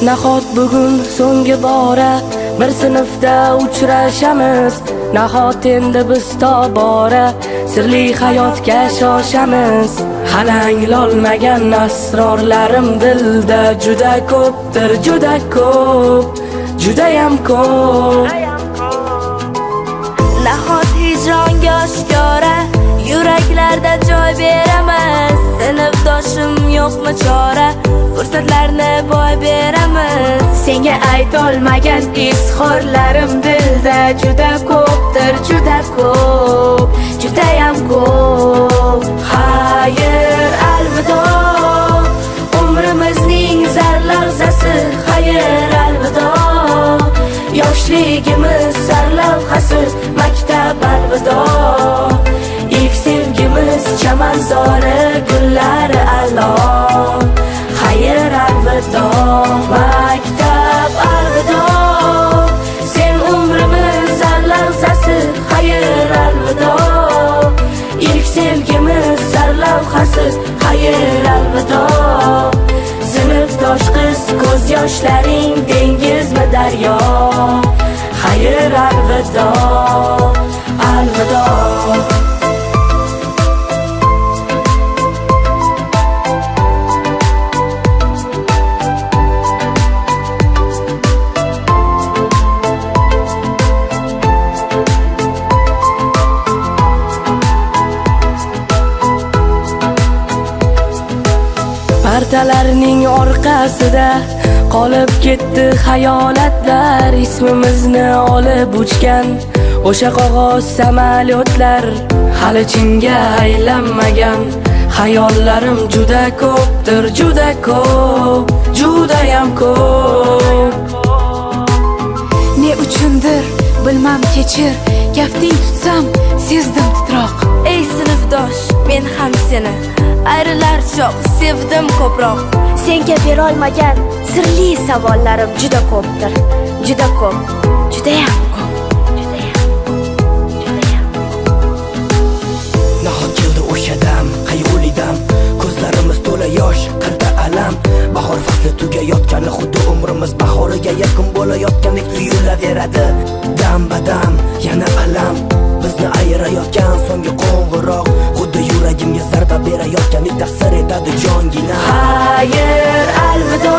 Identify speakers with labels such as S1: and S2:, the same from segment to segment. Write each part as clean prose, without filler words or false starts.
S1: Nahot bugun so'nggi bora bir sinfda uchrashamiz. Nahot endi biz tobora sirli hayotga shoshamiz. Hali anglolmagan asrorlarim dilda juda ko'pdir, juda ko'p, judayam ko'p.
S2: Nahot hijronga oshkora yuraklarda joy beramiz. Sinfdoshim yo'qmi chora, fursatlarni boy beramiz.
S3: Senga aytolmagan izhorlarim dilda juda ko'pdir, juda ko'p, judayam ko'p.
S1: Xayr, alvido, umrimizning zar lahzasi. Xayr, alvido, yoshligimiz sarlavhasi. Maktab, alvido, ilk sevgimiz chamanzori, gullari alo. Xayr, alvido, maktab, alvido, sen umrimiz zar lahzasi. Xayr, alvido, ilk sevgimiz sarlavhasi. Xayr, alvido, sinfdosh qiz ko'z yoshlaring dengizmi daryo. Xayr, alvido, alvido. Partalarning orqasida qolib ketdi xayolatlar. Ismimizni olib uchgan o'sha qog'oz samolyotlar. Hali chinga aylanmagan xayollarim juda ko'pdir, juda ko'p, judayam ko'p.
S3: Ne uchundir bilmam kechir, kafting tutsam sezdim titroq.
S2: Ey sinfdosh, men ham seni ayrilar choq sevdim ko'proq.
S4: Senga berolmagan sirli savollarim juda ko'pdir, juda ko'p, judayam ko'p.
S5: Nahot keldi o'sha dam, qayg'uli dam, ko'zlarimiz to'la yosh, qalbda alam. Bahor fasli tugayotgani xuddi umrimiz bahoriga yaqin bo'layotgandek tuyulaveradi. Dam badam yana alam, bizni ayirayotgan so'nggi qo'ng'iroq, xuddi yuragimga zarba berayotgandek ta'sir etadi jongina.
S1: Xayr, alvido,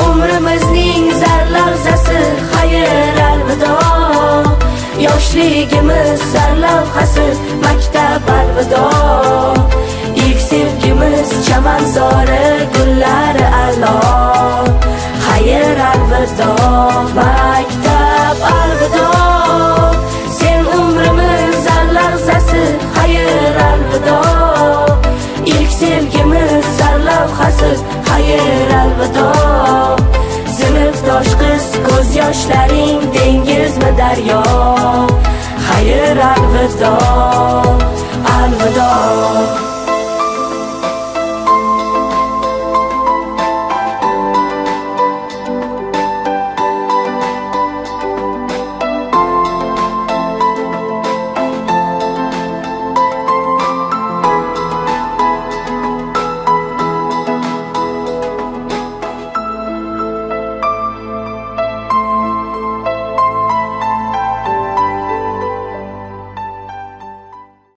S1: umrimizning zar lahzasi. Xayr, alvido, yoshligimiz sarlavhasi. Maktab, alvido, ilk sevgimiz chamanzori, gullari alo. Xayr, alvido, maktab, alvido, sen umrimiz zar lahzasi. Xayr, alvido, ilk sevgimiz sarlavhasi. Xayr, alvido, sinfdosh qiz ko'z yoshlaring dengizmi daryo. Xayr, alvido.